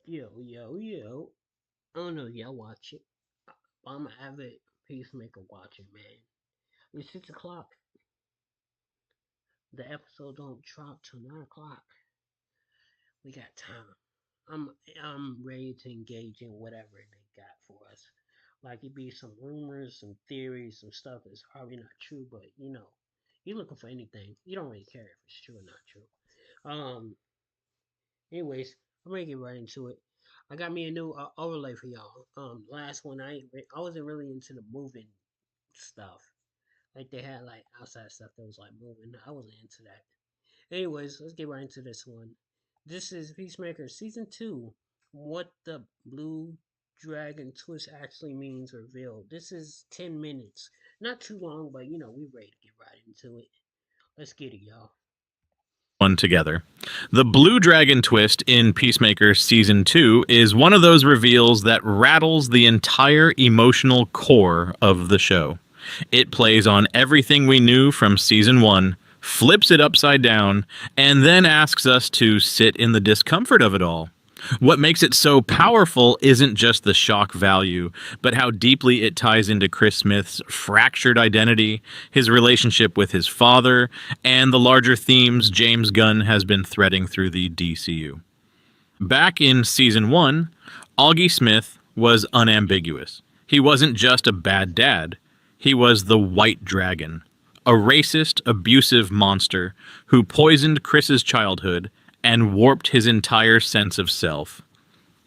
Yo, yo, yo. I don't know, y'all watch it. I'm an avid Peacemaker watcher, man. It's 6 o'clock. The episode don't drop till 9 o'clock. We got time. I'm I'm ready to engage in whatever they got for us. Like it be some rumors, some theories, some stuff that's probably not true, but you're looking for anything. You don't really care if it's true or not true. Anyways, I'm gonna get right into it. I got me a new overlay for y'all. Last one I wasn't really into the moving stuff. Like they had like outside stuff that was like moving. I wasn't into that. Anyways, let's get right into this one. This is Peacemaker season 2. What the blue dragon twist actually means revealed. This is 10 minutes. Not too long, but we ready to get right into it. Let's get it, y'all. One together. The Blue Dragon twist in Peacemaker Season 2 is one of those reveals that rattles the entire emotional core of the show. It plays on everything we knew from Season 1, flips it upside down, and then asks us to sit in the discomfort of it all. What makes it so powerful isn't just the shock value, but how deeply it ties into Chris Smith's fractured identity, his relationship with his father, and the larger themes James Gunn has been threading through the DCU. Back in Season 1, Augie Smith was unambiguous. He wasn't just a bad dad, he was the White Dragon, a racist, abusive monster who poisoned Chris's childhood and warped his entire sense of self.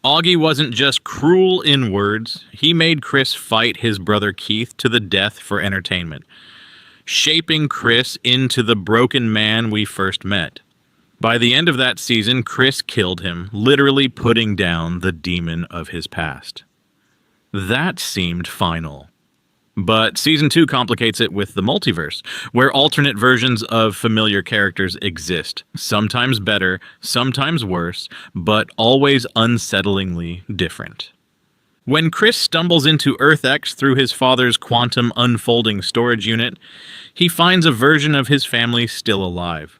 Augie wasn't just cruel in words, he made Chris fight his brother Keith to the death for entertainment, shaping Chris into the broken man we first met. By the end of that season, Chris killed him, literally putting down the demon of his past. That seemed final. But Season 2 complicates it with the multiverse, where alternate versions of familiar characters exist, sometimes better, sometimes worse, but always unsettlingly different. When Chris stumbles into Earth X through his father's quantum unfolding storage unit, he finds a version of his family still alive.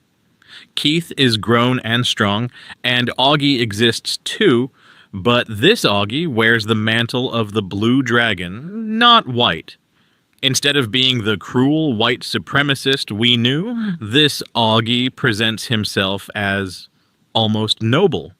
Keith is grown and strong, and Augie exists too, but this Augie wears the mantle of the Blue Dragon, not white. Instead of being the cruel white supremacist we knew, this Augie presents himself as almost noble.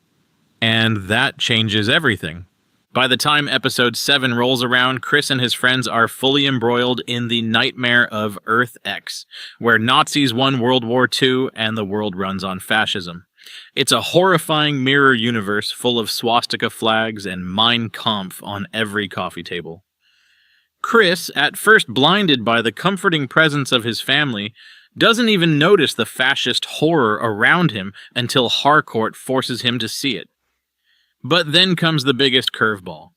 And that changes everything. By the time episode 7 rolls around, Chris and his friends are fully embroiled in the nightmare of Earth X, where Nazis won World War II and the world runs on fascism. It's a horrifying mirror universe full of swastika flags and Mein Kampf on every coffee table. Chris, at first blinded by the comforting presence of his family, doesn't even notice the fascist horror around him until Harcourt forces him to see it. But then comes the biggest curveball.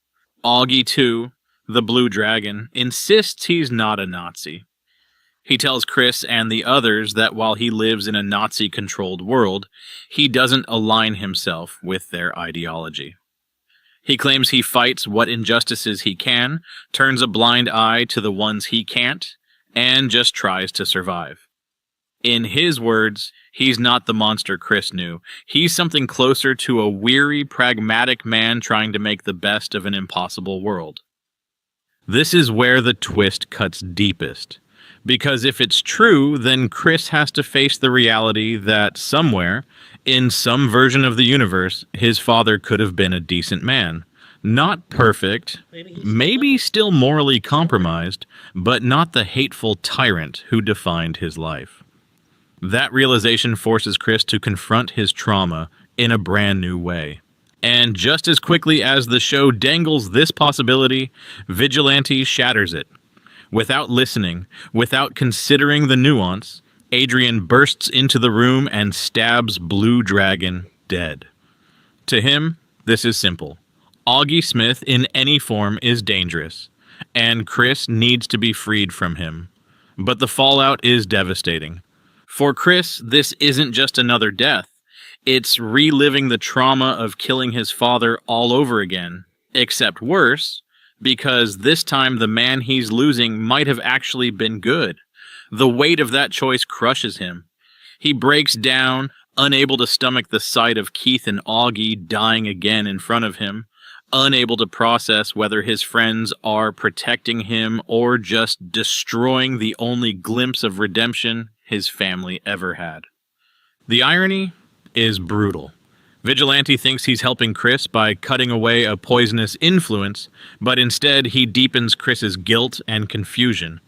Augie, too, the Blue Dragon, insists he's not a Nazi. He tells Chris and the others that while he lives in a Nazi-controlled world, he doesn't align himself with their ideology. He claims he fights what injustices he can, turns a blind eye to the ones he can't, and just tries to survive. In his words, he's not the monster Chris knew. He's something closer to a weary, pragmatic man trying to make the best of an impossible world. This is where the twist cuts deepest. Because if it's true, then Chris has to face the reality that somewhere, in some version of the universe, his father could have been a decent man. Not perfect, maybe still morally compromised, but not the hateful tyrant who defined his life. That realization forces Chris to confront his trauma in a brand new way. And just as quickly as the show dangles this possibility, Vigilante shatters it. Without listening, without considering the nuance, Adrian bursts into the room and stabs Blue Dragon dead. To him, this is simple. Augie Smith in any form is dangerous, and Chris needs to be freed from him. But the fallout is devastating. For Chris, this isn't just another death. It's reliving the trauma of killing his father all over again, except worse, because this time the man he's losing might have actually been good. The weight of that choice crushes him. He breaks down, unable to stomach the sight of Keith and Augie dying again in front of him, unable to process whether his friends are protecting him or just destroying the only glimpse of redemption his family ever had. The irony is brutal. Vigilante thinks he's helping Chris by cutting away a poisonous influence, but instead he deepens Chris's guilt and confusion.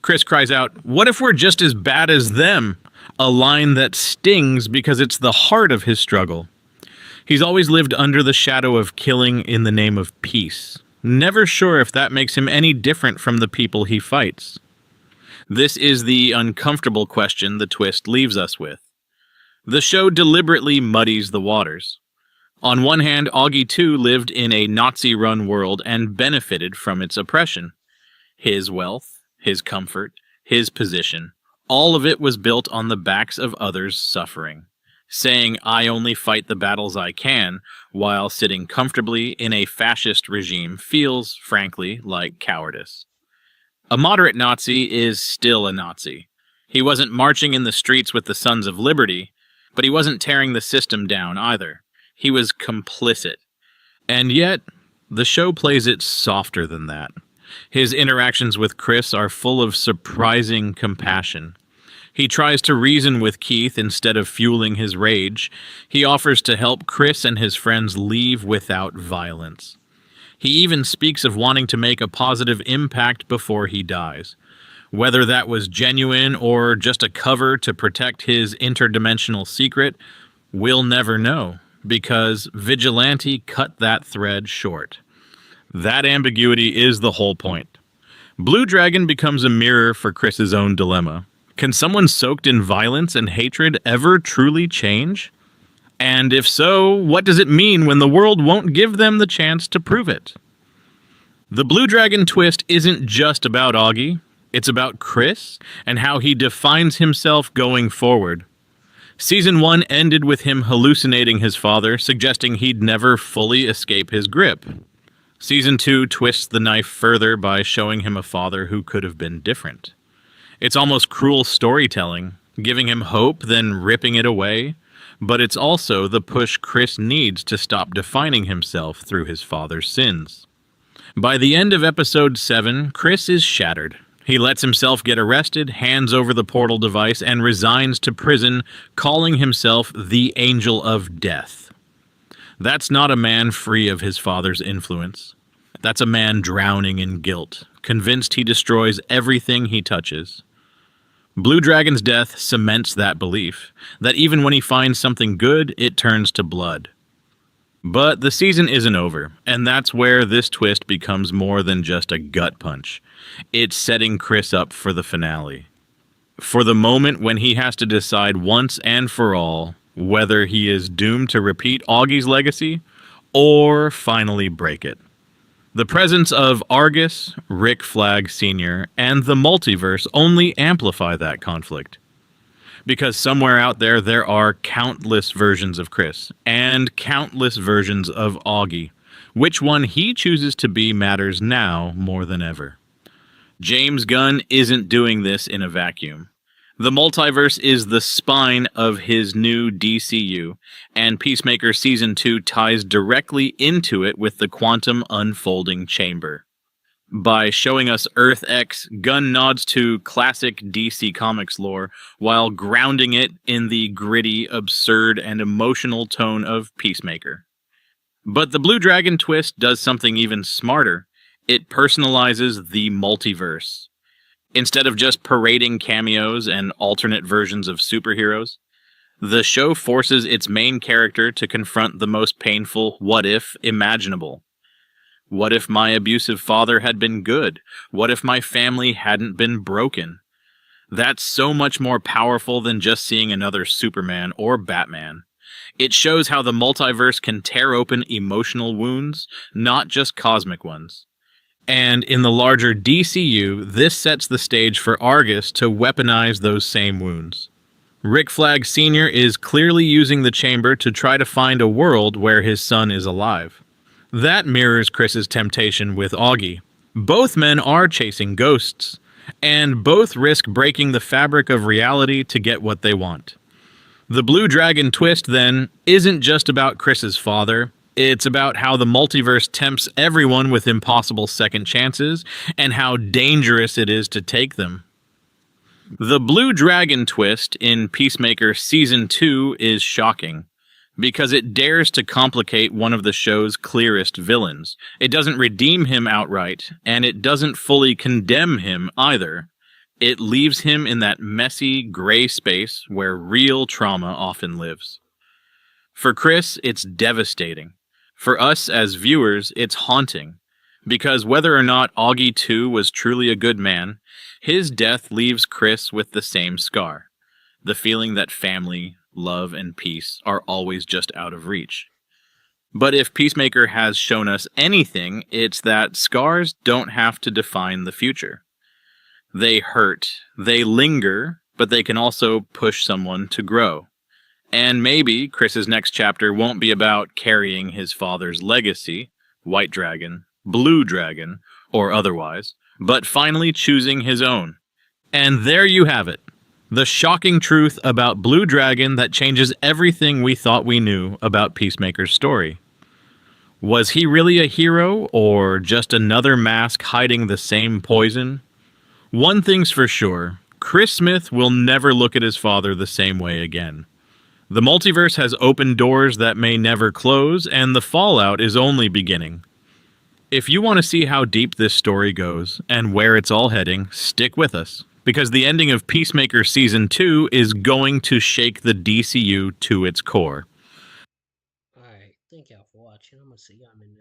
Chris cries out, "What if we're just as bad as them?" A line that stings because it's the heart of his struggle. He's always lived under the shadow of killing in the name of peace, never sure if that makes him any different from the people he fights. This is the uncomfortable question the twist leaves us with. The show deliberately muddies the waters. On one hand, Augie too lived in a Nazi-run world and benefited from its oppression. His wealth, his comfort, his position, all of it was built on the backs of others' suffering. Saying, "I only fight the battles I can," while sitting comfortably in a fascist regime feels, frankly, like cowardice. A moderate Nazi is still a Nazi. He wasn't marching in the streets with the Sons of Liberty, but he wasn't tearing the system down either. He was complicit. And yet, the show plays it softer than that. His interactions with Chris are full of surprising compassion. He tries to reason with Keith instead of fueling his rage. He offers to help Chris and his friends leave without violence. He even speaks of wanting to make a positive impact before he dies. Whether that was genuine or just a cover to protect his interdimensional secret, we'll never know, because Vigilante cut that thread short. That ambiguity is the whole point. Blue Dragon becomes a mirror for Chris's own dilemma. Can someone soaked in violence and hatred ever truly change? And if so, what does it mean when the world won't give them the chance to prove it? The Blue Dragon twist isn't just about Augie. It's about Chris and how he defines himself going forward. Season 1 ended with him hallucinating his father, suggesting he'd never fully escape his grip. Season 2 twists the knife further by showing him a father who could have been different. It's almost cruel storytelling, giving him hope, then ripping it away, but it's also the push Chris needs to stop defining himself through his father's sins. By the end of episode 7, Chris is shattered. He lets himself get arrested, hands over the portal device, and resigns to prison, calling himself the Angel of Death. That's not a man free of his father's influence. That's a man drowning in guilt, convinced he destroys everything he touches. Blue Dragon's death cements that belief, that even when he finds something good, it turns to blood. But the season isn't over, and that's where this twist becomes more than just a gut punch. It's setting Chris up for the finale. For the moment when he has to decide once and for all whether he is doomed to repeat Augie's legacy or finally break it. The presence of Argus, Rick Flag Sr., and the multiverse only amplify that conflict. Because somewhere out there, there are countless versions of Chris and countless versions of Augie. Which one he chooses to be matters now more than ever. James Gunn isn't doing this in a vacuum. The multiverse is the spine of his new DCU, and Peacemaker Season 2 ties directly into it with the quantum unfolding chamber. By showing us Earth X, Gunn nods to classic DC Comics lore while grounding it in the gritty, absurd, and emotional tone of Peacemaker. But the Blue Dragon twist does something even smarter. It personalizes the multiverse. Instead of just parading cameos and alternate versions of superheroes, the show forces its main character to confront the most painful what-if imaginable. What if my abusive father had been good? What if my family hadn't been broken? That's so much more powerful than just seeing another Superman or Batman. It shows how the multiverse can tear open emotional wounds, not just cosmic ones. And in the larger DCU, this sets the stage for Argus to weaponize those same wounds. Rick Flag Sr. is clearly using the chamber to try to find a world where his son is alive. That mirrors Chris's temptation with Augie. Both men are chasing ghosts, and both risk breaking the fabric of reality to get what they want. The Blue Dragon twist, then, isn't just about Chris's father. It's about how the multiverse tempts everyone with impossible second chances and how dangerous it is to take them. The Blue Dragon twist in Peacemaker Season 2 is shocking because it dares to complicate one of the show's clearest villains. It doesn't redeem him outright, and it doesn't fully condemn him either. It leaves him in that messy, gray space where real trauma often lives. For Chris, it's devastating. For us as viewers, it's haunting. Because whether or not Augie 2 was truly a good man, his death leaves Chris with the same scar. The feeling that family, love, and peace are always just out of reach. But if Peacemaker has shown us anything, it's that scars don't have to define the future. They hurt, they linger, but they can also push someone to grow. And maybe Chris's next chapter won't be about carrying his father's legacy, White Dragon, Blue Dragon, or otherwise, but finally choosing his own. And there you have it. The shocking truth about Blue Dragon that changes everything we thought we knew about Peacemaker's story. Was he really a hero, or just another mask hiding the same poison? One thing's for sure, Chris Smith will never look at his father the same way again. The multiverse has opened doors that may never close, and the fallout is only beginning. If you want to see how deep this story goes, and where it's all heading, stick with us, because the ending of Peacemaker Season 2 is going to shake the DCU to its core. Alright, thank y'all for watching. I'm gonna see y'all in the next